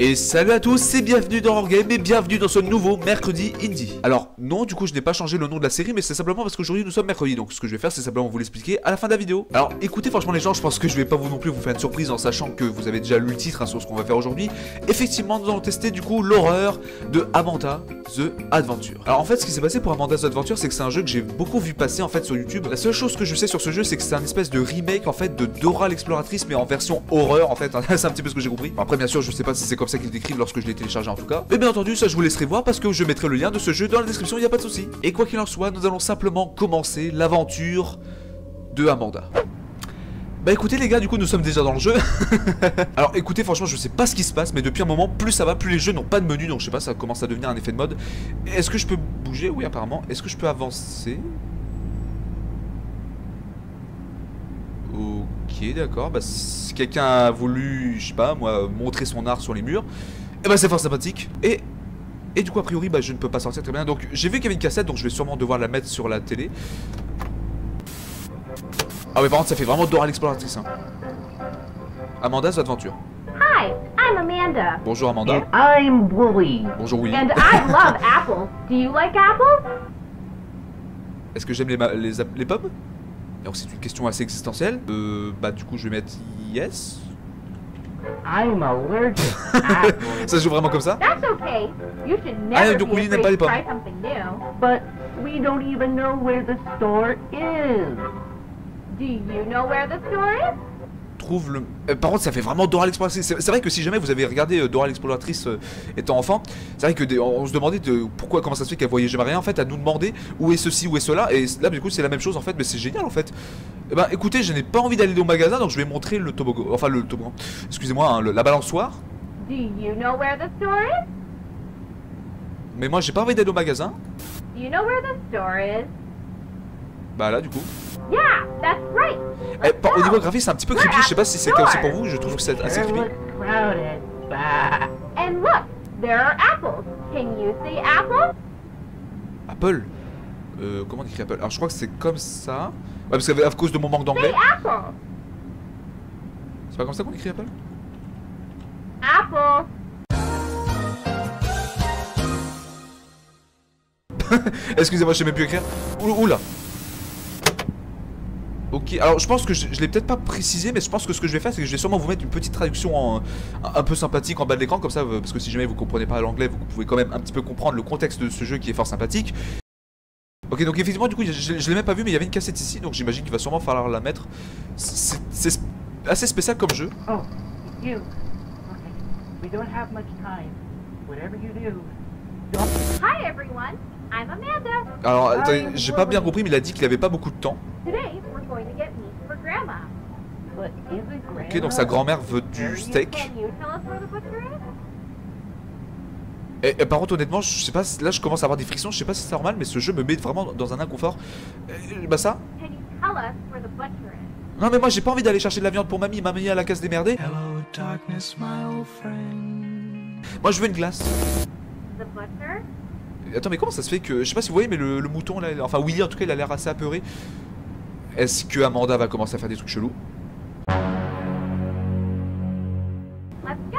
Et salut à tous et bienvenue dans Horror Game et bienvenue dans ce nouveau mercredi indie. Alors non, du coup je n'ai pas changé le nom de la série, mais c'est simplement parce qu'aujourd'hui nous sommes mercredi. Donc ce que je vais faire c'est simplement vous l'expliquer à la fin de la vidéo. Alors écoutez, franchement les gens, je pense que je vais pas vous non plus vous faire une surprise en sachant que vous avez déjà lu le titre sur ce qu'on va faire aujourd'hui. Effectivement nous allons tester du coup l'horreur de Amanda The Adventure. Alors en fait ce qui s'est passé pour Amanda The Adventure, c'est que c'est un jeu que j'ai beaucoup vu passer en fait sur YouTube. La seule chose que je sais sur ce jeu, c'est que c'est un espèce de remake en fait de Dora l'exploratrice, mais en version horreur en fait. C'est un petit peu ce que j'ai compris. Bon, après bien sûr je sais pas si c'est comme ça qu'ils décrivent lorsque je l'ai téléchargé en tout cas. Mais bien entendu ça je vous laisserai voir parce que je mettrai le lien de ce jeu dans la description, il n'y a pas de souci. Et quoi qu'il en soit, nous allons simplement commencer l'aventure de Amanda. Bah écoutez les gars, du coup nous sommes déjà dans le jeu. Alors écoutez, franchement je sais pas ce qui se passe, mais depuis un moment plus ça va, plus les jeux n'ont pas de menu, donc je sais pas, ça commence à devenir un effet de mode. Est-ce que je peux bouger? Oui apparemment. Est-ce que je peux avancer? Ok d'accord, bah si quelqu'un a voulu, je sais pas moi, montrer son art sur les murs, et bah c'est fort sympathique. Et du coup a priori bah je ne peux pas sortir très bien, donc j'ai vu qu'il y avait une cassette, donc je vais sûrement devoir la mettre sur la télé. Ah ouais par contre ça fait vraiment Dora l'exploratrice hein. Amanda The Adventure. Hi, I'm Amanda. Bonjour Amanda. And I'm Willie. Bonjour Willy. And I love apples. Do you like apples? Est-ce que j'aime les pommes? Alors c'est une question assez existentielle. Bah du coup je vais mettre yes. I'm allergic to apples. Ça se joue vraiment comme ça? That's okay. You should Ah, never donc be Willy n'aime afraid pas to les try pommes. something new. But we don't even know where the store is. Do you know where the store is? Trouve le... par contre ça fait vraiment Dora l'exploratrice. C'est vrai que si jamais vous avez regardé Dora l'exploratrice étant enfant, c'est vrai que on se demandait pourquoi, comment ça se fait qu'elle voyait jamais rien en fait, à nous demander où est ceci, où est cela. Et là du coup c'est la même chose en fait, mais c'est génial en fait. Et bah écoutez, je n'ai pas envie d'aller au magasin, donc je vais montrer le toboggan, enfin le toboggan, excusez-moi hein, la balançoire. Do you know where the store is? Mais moi j'ai pas envie d'aller au magasin. Do you know where the store is? Bah là du coup. Yeah, that's right. Au niveau graphique c'est un petit peu creepy, je sais pas si c'est comme aussi pour vous, je trouve que c'est assez Sure creepy. looks crowded. Bah. And look, there are apples. Can you see apples? Apple. Comment on écrit Apple? Alors je crois que c'est comme ça. Ouais parce qu'à cause de mon manque Say d'anglais. apple. C'est pas comme ça qu'on écrit Apple? Apple. Excusez-moi, je sais même plus écrire. Oula. Ok, alors je pense que je l'ai peut-être pas précisé, mais je pense que ce que je vais faire, c'est que je vais sûrement vous mettre une petite traduction un peu sympathique en bas de l'écran, comme ça, parce que si jamais vous comprenez pas l'anglais, vous pouvez quand même un petit peu comprendre le contexte de ce jeu qui est fort sympathique. Ok, donc effectivement, du coup, je l'ai même pas vu, mais il y avait une cassette ici, donc j'imagine qu'il va sûrement falloir la mettre. C'est assez spécial comme jeu. Oh, you. Okay. We don't have much time. Whatever you do, don't. Hi everyone. I'm Amanda. Alors, attendez, j'ai pas bien compris, mais il a dit qu'il avait pas beaucoup de temps. Today we're going to get meat for Grandma. But isn't Grandma? Ok, donc sa grand-mère veut du steak. Can you tell us where the butcher is? Et par contre, honnêtement, je sais pas, là je commence à avoir des frictions, je sais pas si c'est normal, mais ce jeu me met vraiment dans un inconfort. Bah ça? Can you tell us where the butcher is? Non mais moi j'ai pas envie d'aller chercher de la viande pour mamie elle a qu'à se démerder. Hello, darkness, my old friend. Moi je veux une glace. The butcher? Attends mais comment ça se fait que... Je sais pas si vous voyez mais le mouton là... Enfin Willy en tout cas il a l'air assez apeuré. Est-ce que Amanda va commencer à faire des trucs chelous? Let's go.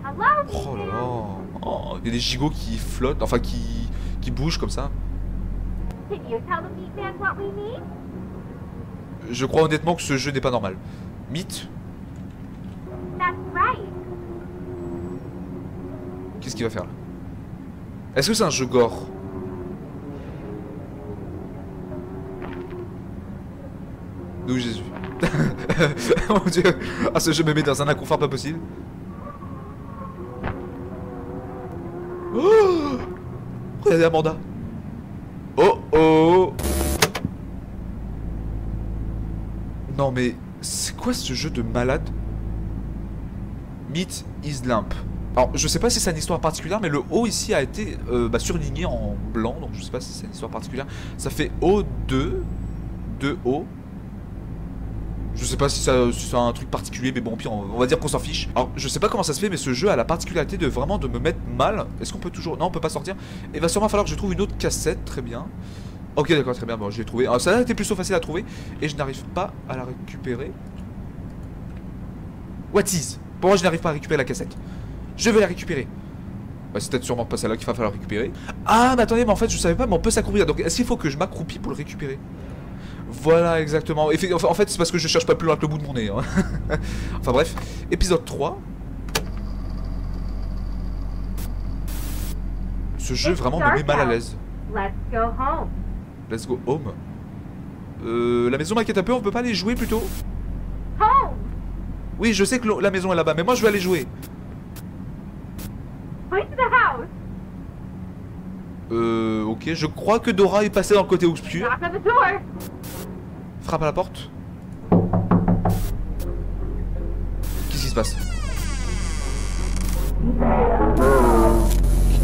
Hello. Oh là là. Oh, il y a des gigots qui flottent, enfin qui bougent comme ça. Can you tell the meat man what we need? Je crois honnêtement que ce jeu n'est pas normal. Mythe? That's right. Qu'est-ce qu'il va faire là? Est-ce que c'est un jeu gore? D'où Jésus. Mon dieu. Ah ce jeu me met dans un inconfort pas possible. Oh, regardez Amanda. Oh oh. Non mais c'est quoi ce jeu de malade? Meat is lamp. Alors je sais pas si c'est une histoire particulière, mais le O ici a été surligné en blanc, donc je sais pas si c'est une histoire particulière. Ça fait O2 2O. Je sais pas si c'est un truc particulier, mais bon, pire, on va dire qu'on s'en fiche. Alors, je sais pas comment ça se fait, mais ce jeu a la particularité de vraiment de me mettre mal. Est-ce qu'on peut toujours... Non, on peut pas sortir. Et va sûrement falloir que je trouve une autre cassette, très bien. Ok, d'accord, très bien, bon, je l'ai trouvé. Alors, ça a été plutôt facile à trouver, et je n'arrive pas à la récupérer. What is? Pourquoi je n'arrive pas à récupérer la cassette? Je vais la récupérer. Bah, c'est peut-être sûrement pas celle-là qu'il va falloir récupérer. Ah, mais attendez, mais en fait, je savais pas, mais on peut s'accroupir. Donc, est-ce qu'il faut que je m'accroupis pour le récupérer? Voilà, exactement. En fait, c'est parce que je cherche pas plus loin que le bout de mon nez. Hein. Enfin, bref. Épisode 3. Ce jeu vraiment me met mal à l'aise. Let's go home. Let's go home. La maison m'inquiète un peu, on peut pas aller jouer plutôt? Home. Oui, je sais que la maison est là-bas, mais moi je vais aller jouer. Way to the house. Ok, je crois que Dora est passée dans le côté obscur. Knock on the door. Frappe à la porte. Qu'est-ce qui se passe?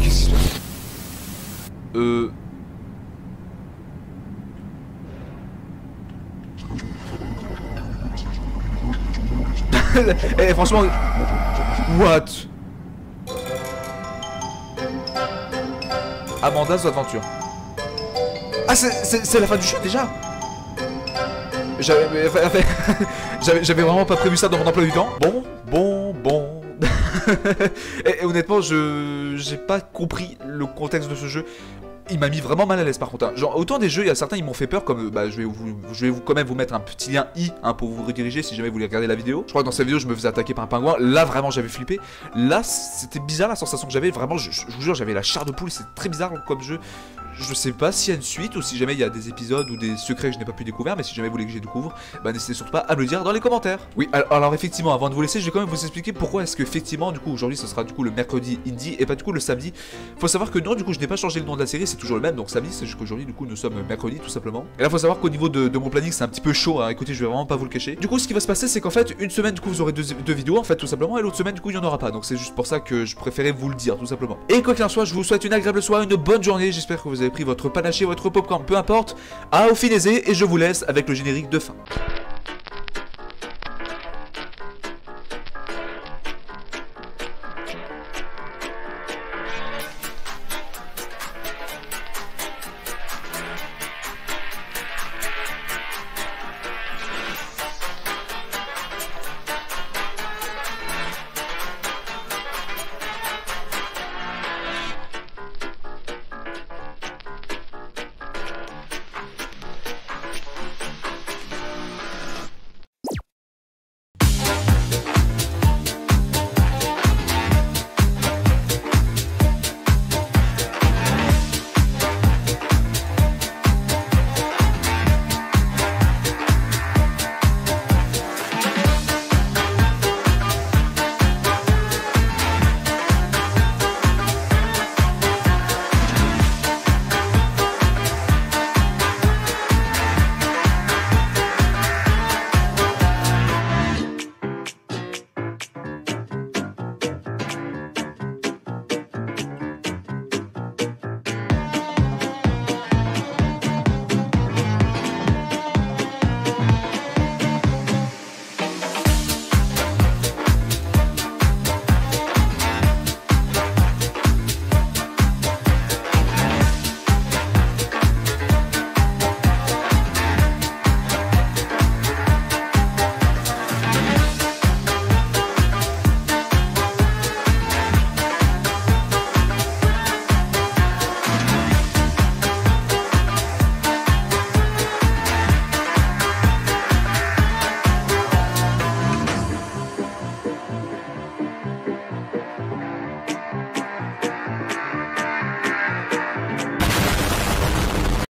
Qu'est-ce qui se passe? Eh, franchement... What? Amanda's Adventure. Ah, c'est la fin du jeu déjà? J'avais vraiment pas prévu ça dans mon emploi du temps. Bon. et honnêtement, j'ai pas compris le contexte de ce jeu. Il m'a mis vraiment mal à l'aise par contre. Hein. Genre, autant des jeux, il y a certains, ils m'ont fait peur, comme bah, je vais quand même vous mettre un petit lien i hein, pour vous rediriger si jamais vous voulez regarder la vidéo. Je crois que dans cette vidéo, je me faisais attaquer par un pingouin. Là, vraiment, j'avais flippé. Là, c'était bizarre la sensation que j'avais. Vraiment, je vous jure, j'avais la chair de poule. C'est très bizarre comme jeu. Je sais pas s'il y a une suite ou si jamais il y a des épisodes ou des secrets que je n'ai pas pu découvrir, mais si jamais vous voulez que je les découvre, bah n'hésitez surtout pas à me le dire dans les commentaires. Oui, alors effectivement, avant de vous laisser, je vais quand même vous expliquer pourquoi est-ce que effectivement, du coup, aujourd'hui, ce sera du coup le mercredi indie et pas du coup le samedi. Faut savoir que non, du coup, je n'ai pas changé le nom de la série, c'est toujours le même, donc samedi, c'est juste qu'aujourd'hui, du coup, nous sommes mercredi tout simplement. Et là, faut savoir qu'au niveau de mon planning, c'est un petit peu chaud. Hein. Écoutez, je vais vraiment pas vous le cacher. Du coup, ce qui va se passer, c'est qu'en fait, une semaine, du coup, vous aurez deux vidéos, en fait, tout simplement, et l'autre semaine, du coup, il y en aura pas. Donc c'est juste pour ça que je préférais vous le dire, tout simplement. Et quoi qu'il en soit, je vous souhaite une agréable soirée, une bonne journée. J'espère que vous avez pris votre panaché, votre popcorn, peu importe, à au finaiser, et je vous laisse avec le générique de fin.